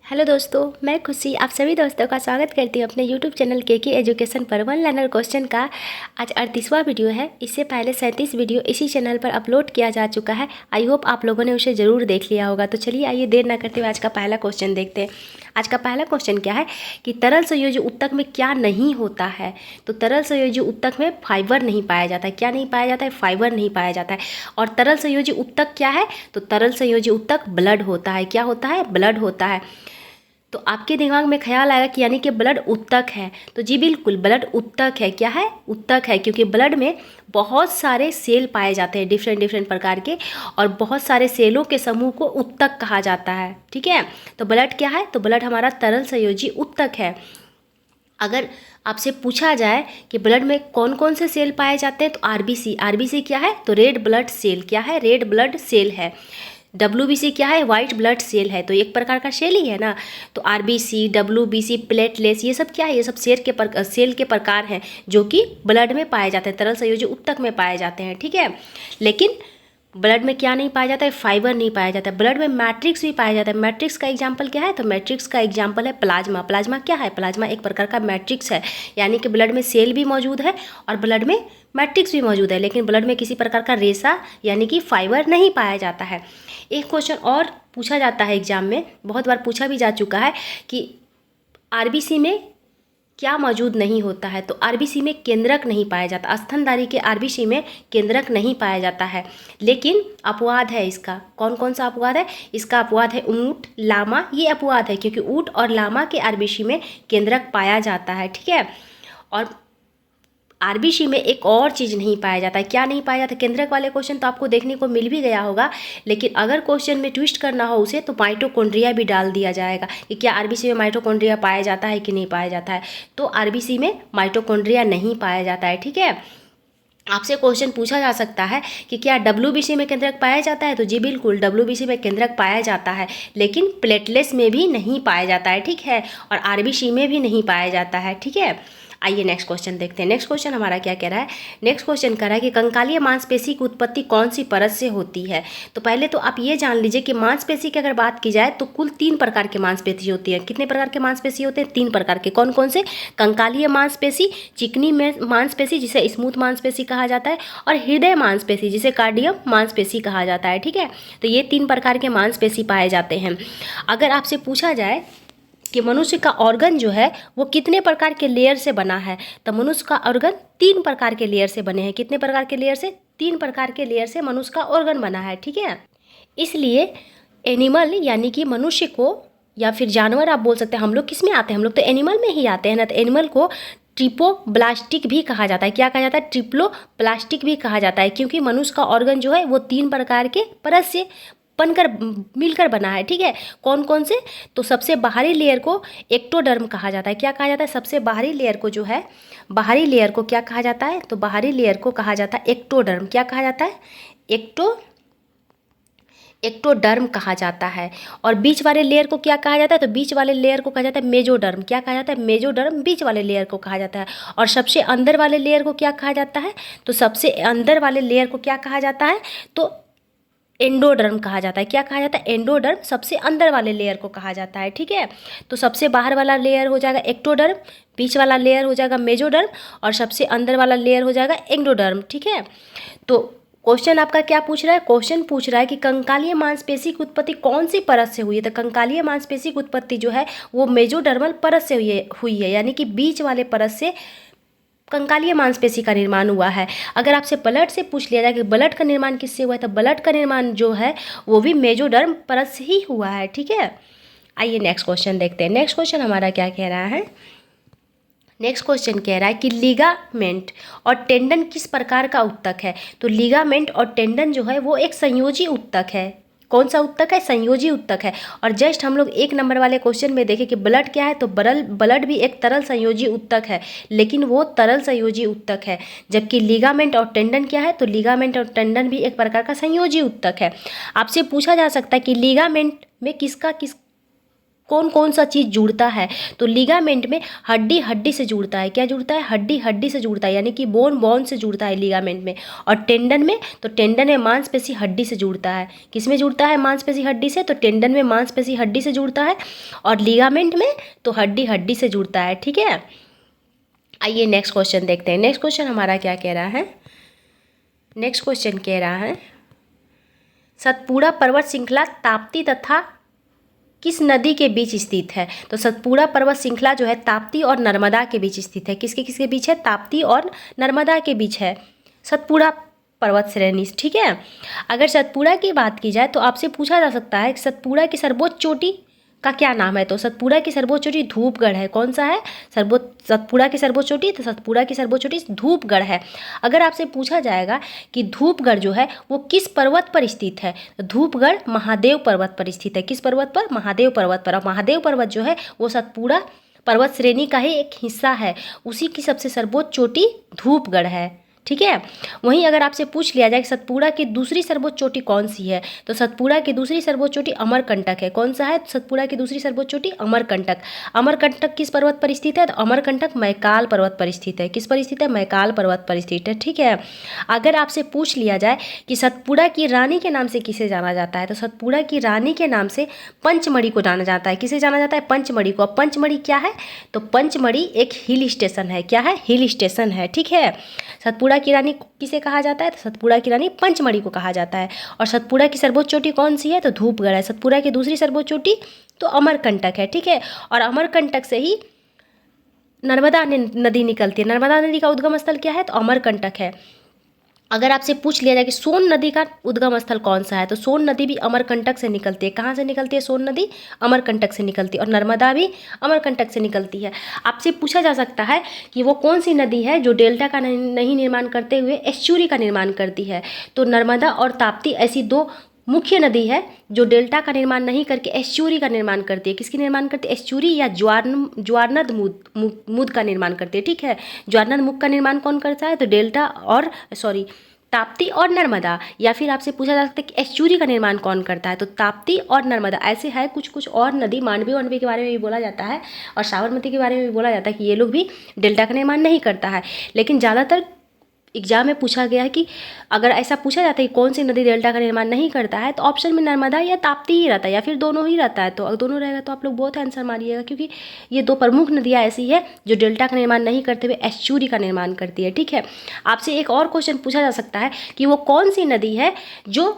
Hello दोस्तों, मैं खुशी आप सभी दोस्तों का स्वागत करती हूँ अपने यूट्यूब चैनल के एजुकेशन पर वन लर्नर क्वेश्चन का। आज 38वां वीडियो है। इससे पहले 37 वीडियो इसी चैनल पर अपलोड किया जा चुका है। आई होप आप लोगों ने उसे ज़रूर देख लिया होगा। तो चलिए आइए देर ना करते हुए आज का पहला क्वेश्चन देखते हैं। आज का पहला क्वेश्चन क्या है कि तरल संयोजी उत्तक में क्या नहीं होता है। तो तरल संयोजी उत्तक में फाइबर नहीं पाया जाता है। क्या नहीं पाया जाता है? फाइबर नहीं पाया जाता है। और तरल संयोजी उत्तक क्या है? तो तरल संयोजी उत्तक ब्लड होता है। क्या होता है? ब्लड होता है। तो आपके दिमाग में ख्याल आएगा कि यानी कि ब्लड उत्तक है। तो जी बिल्कुल, ब्लड उत्तक है। क्या है? उत्तक है, क्योंकि ब्लड में बहुत सारे सेल पाए जाते हैं डिफरेंट डिफरेंट प्रकार के, और बहुत सारे सेलों के समूह को उत्तक कहा जाता है। ठीक है, तो ब्लड क्या है? तो ब्लड हमारा तरल संयोजी उत्तक है। अगर आपसे पूछा जाए कि ब्लड में कौन कौन से सेल पाए जाते हैं, तो आरबीसी। आरबीसी क्या है? तो रेड ब्लड सेल। क्या है? रेड ब्लड सेल है। डब्ल्यूबीसी क्या है? वाइट ब्लड सेल है। तो एक प्रकार का सेल ही है ना। तो आरबीसी, डब्ल्यूबीसी, प्लेटलेट्स, ये सब क्या है? ये सब सेल के प्रकार हैं जो कि ब्लड में पाए जाते हैं, तरल संयोजी उत्तक में पाए जाते हैं। ठीक है, लेकिन ब्लड में क्या नहीं पाया जाता है? फाइबर नहीं पाया जाता है। ब्लड में मैट्रिक्स भी पाया जाता है। मैट्रिक्स का एग्जाम्पल क्या है? तो मैट्रिक्स का एग्जाम्पल है प्लाज्मा। प्लाज्मा क्या है? प्लाज्मा एक प्रकार का मैट्रिक्स है, यानी कि ब्लड में सेल भी मौजूद है और ब्लड में मैट्रिक्स भी मौजूद है, लेकिन ब्लड में किसी प्रकार का रेशा यानी कि फाइबर नहीं पाया जाता है। एक क्वेश्चन और पूछा जाता है एग्जाम में, बहुत बार पूछा भी जा चुका है कि आरबीसी में क्या मौजूद नहीं होता है। तो आरबीसी में केंद्रक नहीं पाया जाता। स्तनधारी के आरबीसी में केंद्रक नहीं पाया जाता है, लेकिन अपवाद है इसका। कौन कौन सा अपवाद है? इसका अपवाद है ऊंट, लामा। ये अपवाद है क्योंकि ऊंट और लामा के आरबीसी में केंद्रक पाया जाता है। ठीक है, और आरबीसी में एक और चीज़ नहीं पाया जाता है। क्या नहीं पाया जाता? केंद्रक वाले क्वेश्चन तो आपको देखने को मिल भी गया होगा, लेकिन अगर क्वेश्चन में ट्विस्ट करना हो उसे, तो माइटोकॉन्ड्रिया भी डाल दिया जाएगा कि क्या आरबीसी में माइटोकॉन्ड्रिया पाया जाता है कि नहीं पाया जाता है। तो आरबीसी में माइटोकॉन्ड्रिया नहीं पाया जाता है। ठीक है, आपसे क्वेश्चन पूछा जा सकता है कि क्या डब्ल्यूबीसी में केंद्रक पाया जाता है। तो जी बिल्कुल, डब्ल्यूबीसी में केंद्रक पाया जाता है, लेकिन प्लेटलेट्स में भी नहीं पाया जाता है। ठीक है, और आरबीसी में भी नहीं पाया जाता है। ठीक है, आइए नेक्स्ट क्वेश्चन देखते हैं। नेक्स्ट क्वेश्चन हमारा क्या कह रहा है? नेक्स्ट क्वेश्चन कह रहा है कि कंकालीय मांसपेशी की उत्पत्ति कौन सी परत से होती है। तो पहले तो आप ये जान लीजिए कि मांसपेशी की अगर बात की जाए तो कुल 3 प्रकार के मांसपेशी होती है। कितने प्रकार के मांसपेशी होते हैं? 3 प्रकार के। कौन कौन से? कंकालीय मांसपेशी, चिकनी मांसपेशी जिसे स्मूथ मांसपेशी कहा जाता है, और हृदय मांसपेशी जिसे कार्डियम मांसपेशी कहा जाता है। ठीक है, तो ये 3 प्रकार के मांसपेशी पाए जाते हैं। अगर आपसे पूछा जाए कि मनुष्य का ऑर्गन जो है वो कितने प्रकार के लेयर से बना है, तो मनुष्य का ऑर्गन 3 प्रकार के लेयर से बने हैं। कितने प्रकार के लेयर से? 3 प्रकार के लेयर से मनुष्य का ऑर्गन बना है। ठीक है, इसलिए एनिमल यानी कि मनुष्य को, या फिर जानवर आप बोल सकते हैं, हम लोग किस में आते हैं? हम लोग तो एनिमल में ही आते हैं ना। तो एनिमल को ट्रिप्लोब्लास्टिक भी कहा जाता है। क्या कहा जाता है? ट्रिप्लोब्लास्टिक भी कहा जाता है, क्योंकि मनुष्य का ऑर्गन जो है वो 3 प्रकार के परत से बनकर मिलकर बना है। ठीक है, कौन कौन से? तो सबसे बाहरी लेयर को एक्टोडर्म कहा जाता है। क्या कहा जाता है? सबसे बाहरी लेयर को जो है, बाहरी लेयर को क्या कहा जाता है? तो बाहरी लेयर को कहा जाता है एक्टोडर्म। क्या कहा जाता है? एक्टोडर्म कहा जाता है। और बीच वाले लेयर को क्या कहा जाता है? तो बीच वाले लेयर को कहा जाता है मेजोडर्म। क्या कहा जाता है? मेजोडर्म बीच वाले लेयर को कहा जाता है। और सबसे अंदर वाले लेयर को क्या कहा जाता है? तो सबसे अंदर वाले लेयर को क्या कहा जाता है? तो एंडोडर्म कहा जाता है। क्या कहा जाता है? एंडोडर्म सबसे अंदर वाले लेयर को कहा जाता है। ठीक है, तो सबसे बाहर वाला लेयर हो जाएगा एक्टोडर्म, बीच वाला लेयर हो जाएगा मेजोडर्म, और सबसे अंदर वाला लेयर हो जाएगा एंडोडर्म। ठीक है, तो क्वेश्चन आपका क्या पूछ रहा है? क्वेश्चन पूछ रहा है कि कंकालीय मांसपेशी की उत्पत्ति कौन सी परत से हुई है। तो कंकालीय मांसपेशी की उत्पत्ति जो है वो मेजोडर्मल परत से हुई है, यानी कि बीच वाले परत से कंकालीय मांसपेशी का निर्माण हुआ है। अगर आपसे ब्लड से पूछ लिया जाए कि ब्लड का निर्माण किससे हुआ है, तो ब्लड का निर्माण जो है वो भी मेजोडर्म परत से ही हुआ है। ठीक है, आइए नेक्स्ट क्वेश्चन देखते हैं। नेक्स्ट क्वेश्चन हमारा क्या कह रहा है? नेक्स्ट क्वेश्चन कह रहा है कि लिगामेंट और टेंडन किस प्रकार का उत्तक है। तो लिगामेंट और टेंडन जो है वो एक संयोजी उत्तक है। कौन सा उत्तक है? संयोजी उत्तक है। और जस्ट हम लोग 1 नंबर वाले क्वेश्चन में देखें कि ब्लड क्या है, तो ब्लड भी एक तरल संयोजी उत्तक है, लेकिन वो तरल संयोजी उत्तक है। जबकि लिगामेंट और टेंडन क्या है? तो लिगामेंट और टेंडन भी एक प्रकार का संयोजी उत्तक है। आपसे पूछा जा सकता है कि लिगामेंट में कौन कौन सा चीज़ जुड़ता है? तो लिगामेंट में हड्डी हड्डी से जुड़ता है। क्या जुड़ता है? हड्डी हड्डी से जुड़ता है, यानी कि बोन बोन से जुड़ता है लिगामेंट में। और टेंडन में, तो टेंडन में मांसपेशी हड्डी से जुड़ता है। किस में जुड़ता है? मांसपेशी हड्डी से। तो टेंडन में मांसपेशी हड्डी से जुड़ता है, और लिगामेंट में तो हड्डी हड्डी से जुड़ता है। ठीक है, आइए नेक्स्ट क्वेश्चन देखते हैं। नेक्स्ट क्वेश्चन हमारा क्या कह रहा है? नेक्स्ट क्वेश्चन कह रहा है सतपुड़ा पर्वत श्रृंखला ताप्ती तथा किस नदी के बीच स्थित है? तो सतपुड़ा पर्वत श्रृंखला जो है ताप्ती और नर्मदा के बीच स्थित है। किसके किसके बीच है? ताप्ती और नर्मदा के बीच है सतपुड़ा पर्वत श्रेणी। ठीक है, अगर सतपुड़ा की बात की जाए तो आपसे पूछा जा सकता है सतपुड़ा की सर्वोच्च चोटी का क्या नाम है? तो सतपुड़ा की सर्वोच्च चोटी धूपगढ़ है। कौन सा है? सतपुड़ा की सर्वोच्च चोटी, तो सतपुड़ा की सर्वोच्च चोटी धूपगढ़ है। अगर आपसे पूछा जाएगा कि धूपगढ़ जो है वो किस पर्वत पर स्थित है, तो धूपगढ़ महादेव पर्वत पर स्थित है। किस पर्वत पर? महादेव पर्वत पर। और महादेव पर्वत जो है वो सतपुड़ा पर्वत श्रेणी का ही एक हिस्सा है, उसी की सबसे सर्वोच्च चोटी धूपगढ़ है। ठीक है, वहीं अगर आपसे पूछ लिया जाए कि सतपुड़ा की दूसरी सर्वोच्च चोटी कौन सी है, तो सतपुड़ा की दूसरी सर्वोच्च चोटी अमरकंटक है। कौन सा है सतपुड़ा की दूसरी सर्वोच्च चोटी? अमरकंटक। अमरकंटक किस पर्वत पर स्थित है? तो अमरकंटक मैकाल पर्वत पर स्थित है। किस पर स्थित है? मैकाल पर्वत पर स्थित है। ठीक है, अगर आपसे पूछ लिया जाए कि सतपुड़ा की रानी के नाम से किसे जाना जाता है, तो सतपुड़ा की रानी के नाम से पंचमढ़ी को जाना जाता है। किसे जाना जाता है? पंचमढ़ी को। अब पंचमढ़ी क्या है? तो पंचमढ़ी एक हिल स्टेशन है। क्या है? हिल स्टेशन है। ठीक है, सतपुड़ा की रानी किसे कहा जाता है? तो सतपुड़ा की रानी पंचमढ़ी को कहा जाता है। और सतपुड़ा की सर्वोच्च चोटी कौन सी है? तो धूपगढ़ है। सतपुड़ा की दूसरी सर्वोच्च चोटी तो अमरकंटक है। ठीक है, और अमरकंटक से ही नर्मदा नदी निकलती है। नर्मदा नदी का उद्गम स्थल क्या है? तो अमरकंटक है। अगर आपसे पूछ लिया जाए कि सोन नदी का उद्गम स्थल कौन सा है, तो सोन नदी भी अमरकंटक से निकलती है। कहाँ से निकलती है सोन नदी? अमरकंटक से निकलती है। और नर्मदा भी अमरकंटक से निकलती है। आपसे पूछा जा सकता है कि वो कौन सी नदी है जो डेल्टा का नहीं निर्माण करते हुए एस्चुरी का निर्माण करती है, तो नर्मदा और ताप्ती ऐसी दो मुख्य नदी है जो डेल्टा का निर्माण नहीं करके एस्चुरी का निर्माण करती है। किसकी निर्माण करती है? एस्चुरी या ज्वारनद मुद का निर्माण करती है। ठीक है, ज्वारनद मुद का निर्माण कौन करता है? तो डेल्टा और ताप्ती और नर्मदा। या फिर आपसे पूछा जा सकता है कि एस्चुरी का निर्माण कौन करता है, तो ताप्ती और नर्मदा। ऐसे है कुछ कुछ और नदी, मांडवी वांडवी के बारे में भी बोला जाता है और साबरमती के बारे में भी बोला जाता है कि ये लोग भी डेल्टा का निर्माण नहीं करता है। लेकिन ज़्यादातर एग्जाम में पूछा गया है कि अगर ऐसा पूछा जाता है कि कौन सी नदी डेल्टा का निर्माण नहीं करता है, तो ऑप्शन में नर्मदा या ताप्ती ही रहता है, या फिर दोनों ही रहता है। तो अगर दोनों रहेगा तो आप लोग बहुत आंसर मारिएगा, क्योंकि ये दो प्रमुख नदियाँ ऐसी है जो डेल्टा का निर्माण नहीं करते हुए एस्चुरी का निर्माण करती है। ठीक है, आपसे एक और क्वेश्चन पूछा जा सकता है कि वो कौन सी नदी है जो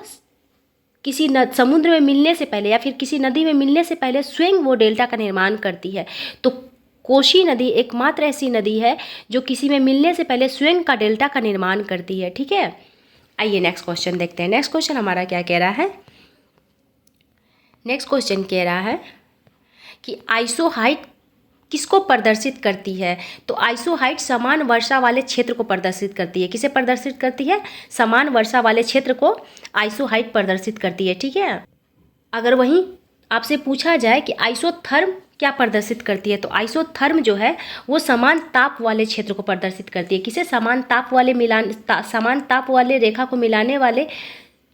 किसी समुद्र में मिलने से पहले या फिर किसी नदी में मिलने से पहले स्वयं वो डेल्टा का निर्माण करती है। तो कोशी नदी एकमात्र ऐसी नदी है जो किसी में मिलने से पहले स्वयं का डेल्टा का निर्माण करती है। ठीक है, आइए नेक्स्ट क्वेश्चन देखते हैं। नेक्स्ट क्वेश्चन हमारा क्या कह रहा है? नेक्स्ट क्वेश्चन कह रहा है कि आइसोहाइट किसको प्रदर्शित करती है? तो आइसोहाइट समान वर्षा वाले क्षेत्र को प्रदर्शित करती है। किसे प्रदर्शित करती है? समान वर्षा वाले क्षेत्र को आइसोहाइट प्रदर्शित करती है। ठीक है, अगर वहीं आपसे पूछा जाए कि आइसोथर्म क्या प्रदर्शित करती है, तो आइसोथर्म जो है वो समान ताप वाले क्षेत्र को प्रदर्शित करती है। किसे? समान ताप वाले रेखा को मिलाने वाले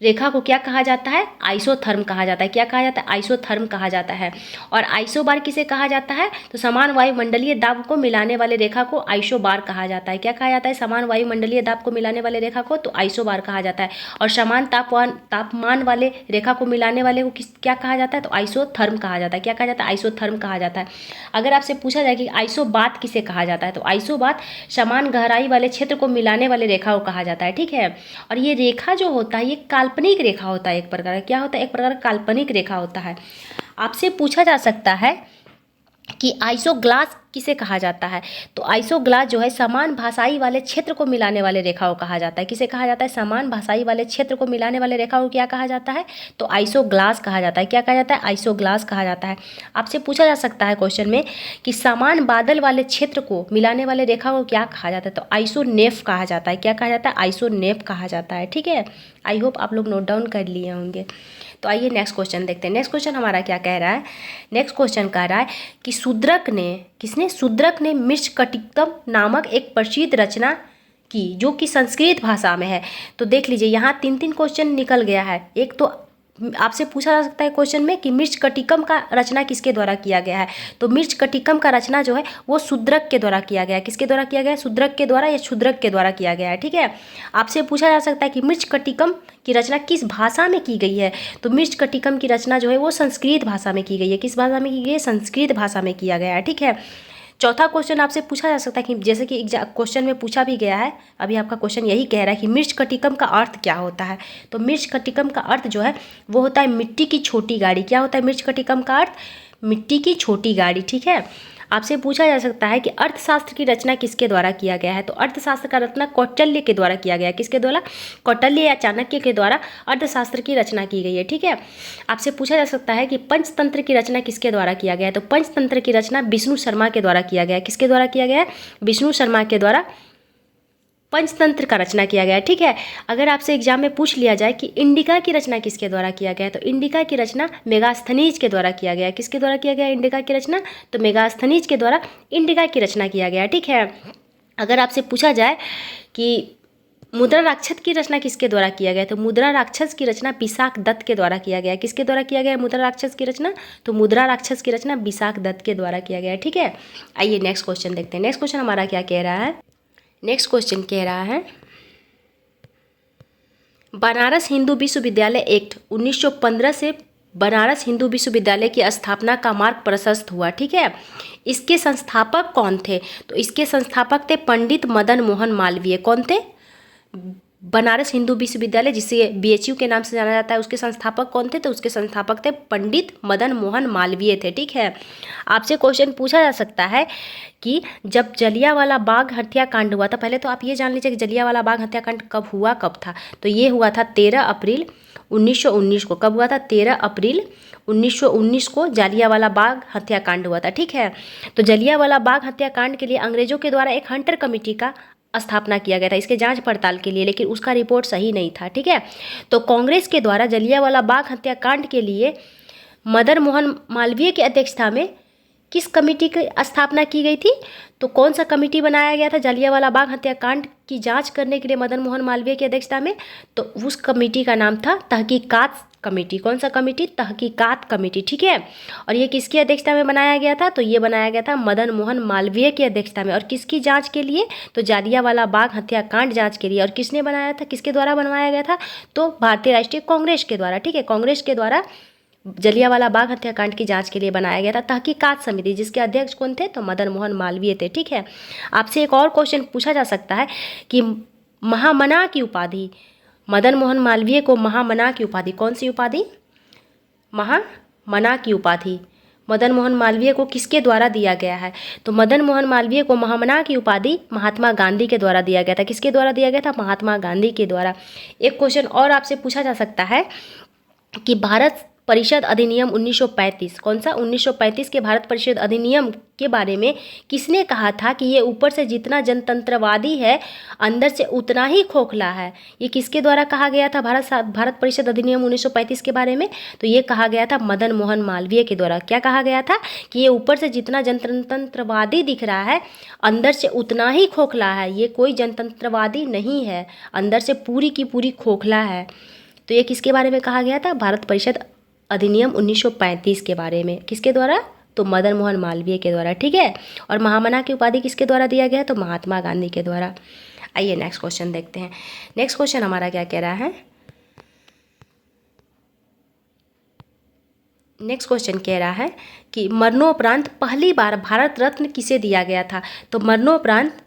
रेखा को क्या कहा जाता है? आइसोथर्म कहा जाता है। क्या कहा जाता है? आइसोथर्म कहा जाता है। और आइसोबार किसे कहा जाता है? तो समान वायुमंडलीय दाब को मिलाने वाले रेखा को आइसोबार कहा जाता है। क्या कहा जाता है? समान वायुमंडलीय दाब को मिलाने वाले रेखा को तो आइसोबार कहा जाता है। और समान तापमान वाले रेखा को मिलाने वाले को क्या कहा जाता है? तो आइसोथर्म कहा जाता है। क्या कहा जाता है? आइसोथर्म कहा जाता है। अगर आपसे पूछा जाए कि आइसोबात किसे कहा जाता है, तो आइसोबात समान गहराई वाले क्षेत्र को मिलाने वाले रेखा को कहा जाता है। ठीक है, और ये रेखा जो होता है ये काल्पनिक रेखा होता है। एक प्रकार का क्या होता है? एक प्रकार का काल्पनिक रेखा होता है। आपसे पूछा जा सकता है कि आइसोग्लास किसे कहा जाता है, तो आइसोग्लास जो है समान भाषाई वाले क्षेत्र को मिलाने वाले रेखा को कहा जाता है। किसे कहा जाता है? समान भाषाई वाले क्षेत्र को मिलाने वाले रेखा को क्या कहा जाता है? तो आइसोग्लास कहा जाता है। क्या कहा जाता है? आइसोग्लास कहा जाता है। आपसे पूछा जा सकता है क्वेश्चन में कि समान बादल वाले क्षेत्र को मिलाने वाले रेखा को क्या कहा जाता है, तो आइसोनेफ कहा जाता है। क्या कहा जाता है? आइसोनेफ कहा जाता है। ठीक है, आई होप आप लोग नोट डाउन कर लिए होंगे। तो आइए नेक्स्ट क्वेश्चन देखते हैं। नेक्स्ट क्वेश्चन हमारा क्या कह रहा है? नेक्स्ट क्वेश्चन कह रहा है कि शूद्रक ने मृच्छकटितम नामक एक प्रसिद्ध रचना की जो कि संस्कृत भाषा में है। तो देख लीजिए यहाँ 3 क्वेश्चन निकल गया है। एक तो आपसे पूछा जा सकता है क्वेश्चन में कि मृच्छकटिकम का रचना किसके द्वारा किया गया है। तो मृच्छकटिकम का रचना जो है वो शूद्रक के द्वारा किया गया है। किसके द्वारा किया गया है? शूद्रक के द्वारा या क्षुद्रक के द्वारा किया गया है। ठीक है, आपसे पूछा जा सकता है कि मृच्छकटिकम की रचना किस भाषा में की गई है। तो मृच्छकटिकम की रचना जो है वो संस्कृत भाषा में की गई है। किस भाषा में की गई है? संस्कृत भाषा में किया गया है। ठीक है, चौथा क्वेश्चन आपसे पूछा जा सकता है कि जैसे कि क्वेश्चन में पूछा भी गया है, अभी आपका क्वेश्चन यही कह रहा है कि मृच्छकटिकम का अर्थ क्या होता है। तो मृच्छकटिकम का अर्थ जो है वो होता है मिट्टी की छोटी गाड़ी। क्या होता है मृच्छकटिकम का अर्थ? मिट्टी की छोटी गाड़ी। ठीक है, आपसे पूछा जा सकता है कि अर्थशास्त्र की रचना किसके द्वारा किया गया है। तो अर्थशास्त्र का रचना कौटिल्य के द्वारा किया गया है। किसके द्वारा? कौटिल्य या चाणक्य के द्वारा अर्थशास्त्र की रचना की गई है। ठीक है, आपसे पूछा जा सकता है कि पंचतंत्र की रचना किसके द्वारा किया गया है। तो पंचतंत्र की रचना विष्णु शर्मा के द्वारा किया गया है। किसके द्वारा किया गया है? विष्णु शर्मा के द्वारा पंचतंत्र का रचना किया गया है। ठीक है, अगर आपसे एग्जाम में पूछ लिया जाए कि इंडिका की रचना किसके द्वारा किया गया है, तो इंडिका की रचना मेगास्थनीज के द्वारा किया गया है। किसके द्वारा किया गया है इंडिका की रचना? तो मेगास्थनीज के द्वारा इंडिका की रचना किया गया है। ठीक है, अगर आपसे पूछा जाए कि मुद्रा राक्षस की रचना किसके द्वारा किया गया है, तो मुद्रा राक्षस की रचना विशाख दत्त के द्वारा किया गया है। किसके द्वारा किया गया है मुद्रा राक्षस की रचना? तो मुद्रा राक्षस की रचना विशाख दत्त के द्वारा किया गया है। ठीक है, आइए नेक्स्ट क्वेश्चन देखते हैं। नेक्स्ट क्वेश्चन हमारा क्या कह रहा है? नेक्स्ट क्वेश्चन कह रहा है बनारस हिंदू विश्वविद्यालय एक्ट 1915 से बनारस हिंदू विश्वविद्यालय की स्थापना का मार्ग प्रशस्त हुआ। ठीक है, इसके संस्थापक कौन थे? तो इसके संस्थापक थे पंडित मदन मोहन मालवीय। कौन थे? बनारस हिंदू विश्वविद्यालय, जिसे बीएचयू के नाम से जाना जाता है, उसके संस्थापक कौन थे? तो उसके संस्थापक थे पंडित मदन मोहन मालवीय थे। ठीक है, आपसे क्वेश्चन पूछा जा सकता है कि जब जलियांवाला बाग हत्याकांड हुआ था, पहले तो आप ये जान लीजिए कि जलियांवाला बाग हत्याकांड कब हुआ, कब था। तो ये हुआ था 13 अप्रैल 1919 को। कब हुआ था? 13 अप्रैल 1919 को जलियांवाला बाग हत्याकांड हुआ था। ठीक है, तो जलियांवाला बाग हत्याकांड के लिए अंग्रेजों के द्वारा एक हंटर कमेटी का स्थापना किया गया था इसके जांच पड़ताल के लिए, लेकिन उसका रिपोर्ट सही नहीं था। ठीक है, तो कांग्रेस के द्वारा जलियांवाला बाग हत्याकांड के लिए मदन मोहन मालवीय की अध्यक्षता में किस कमेटी की स्थापना की गई थी? तो कौन सा कमेटी बनाया गया था जलियांवाला बाग हत्याकांड की जांच करने के लिए मदन मोहन मालवीय की अध्यक्षता में? तो उस कमेटी का नाम था तहकीकात कमेटी। कौन सा कमेटी? तहकीकात कमेटी। ठीक है, और ये किसकी अध्यक्षता में बनाया गया था? तो ये बनाया गया था मदन मोहन मालवीय की अध्यक्षता में। और किसकी जांच के लिए? तो जलियांवाला बाग हत्याकांड जांच के लिए। और किसने बनाया था? किसके द्वारा बनवाया गया था? तो भारतीय राष्ट्रीय कांग्रेस के द्वारा। ठीक है, कांग्रेस के द्वारा जलियांवाला बाग हत्याकांड की जांच के लिए बनाया गया था तहकीकात समिति, जिसके अध्यक्ष कौन थे? तो मदन मोहन मालवीय थे। ठीक है, आपसे एक और क्वेश्चन पूछा जा सकता है कि महामना की उपाधि, मदन मोहन मालवीय को महामना की उपाधि, कौन सी उपाधि? महामना की उपाधि मदन मोहन मालवीय को किसके द्वारा दिया गया है? तो मदन मोहन मालवीय को महामना की उपाधि महात्मा गांधी के द्वारा दिया गया था। किसके द्वारा दिया गया था? महात्मा गांधी के द्वारा। एक क्वेश्चन और आपसे पूछा जा सकता है कि भारत परिषद अधिनियम 1935, कौन सा? 1935 के भारत परिषद अधिनियम के बारे में किसने कहा था कि ये ऊपर से जितना जनतंत्रवादी है अंदर से उतना ही खोखला है? ये किसके द्वारा कहा गया था भारत परिषद अधिनियम 1935 के बारे में? तो ये कहा गया था मदन मोहन मालवीय के द्वारा। क्या कहा गया था? कि ये ऊपर से जितना जनतंत्रवादी दिख रहा है अंदर से उतना ही खोखला है, ये कोई जनतंत्रवादी नहीं है, अंदर से पूरी की पूरी खोखला है। तो ये किसके बारे में कहा गया था? भारत परिषद अधिनियम 1935 के बारे में। किसके द्वारा? तो मदन मोहन मालवीय के द्वारा। ठीक है, और महामना की उपाधि किसके द्वारा दिया गया? तो महात्मा गांधी के द्वारा। आइए नेक्स्ट क्वेश्चन देखते हैं। नेक्स्ट क्वेश्चन हमारा क्या कह रहा है? नेक्स्ट क्वेश्चन कह रहा है कि मरणोपरांत पहली बार भारत रत्न किसे दिया गया था? तो मरणोपरांत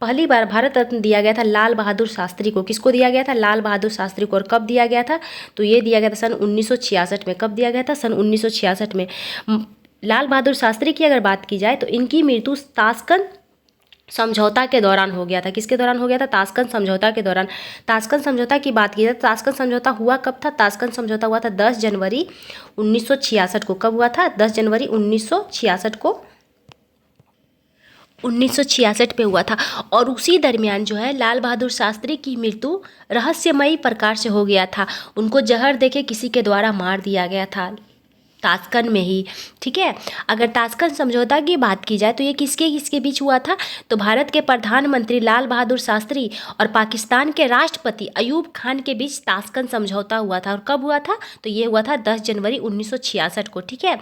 पहली बार भारत रत्न दिया गया था लाल बहादुर शास्त्री को। किसको दिया गया था? लाल बहादुर शास्त्री को। और कब दिया गया था? तो ये दिया गया था सन 1966 में। कब दिया गया था? सन 1966 में। लाल बहादुर शास्त्री की अगर बात की जाए तो इनकी मृत्यु ताशकंद समझौता के दौरान हो गया था। किसके दौरान हो गया था? ताशकंद समझौता के दौरान। ताशकंद समझौता की बात की जाए, ताशकंद समझौता हुआ कब था? ताशकंद समझौता हुआ था 10 जनवरी 1966 को। कब हुआ था? 10 जनवरी 1966 को, 1966 पे हुआ था। और उसी दरमियान जो है लाल बहादुर शास्त्री की मृत्यु रहस्यमयी प्रकार से हो गया था। उनको जहर देके किसी के द्वारा मार दिया गया था। ताशकंद में ही। ठीक है, अगर ताशकंद समझौता की बात की जाए तो ये किसके किसके बीच हुआ था, तो भारत के प्रधानमंत्री लाल बहादुर शास्त्री और पाकिस्तान के राष्ट्रपति अयूब खान के बीच ताशकंद समझौता हुआ था। और कब हुआ था, तो ये हुआ था 10 जनवरी 1966 को। ठीक है,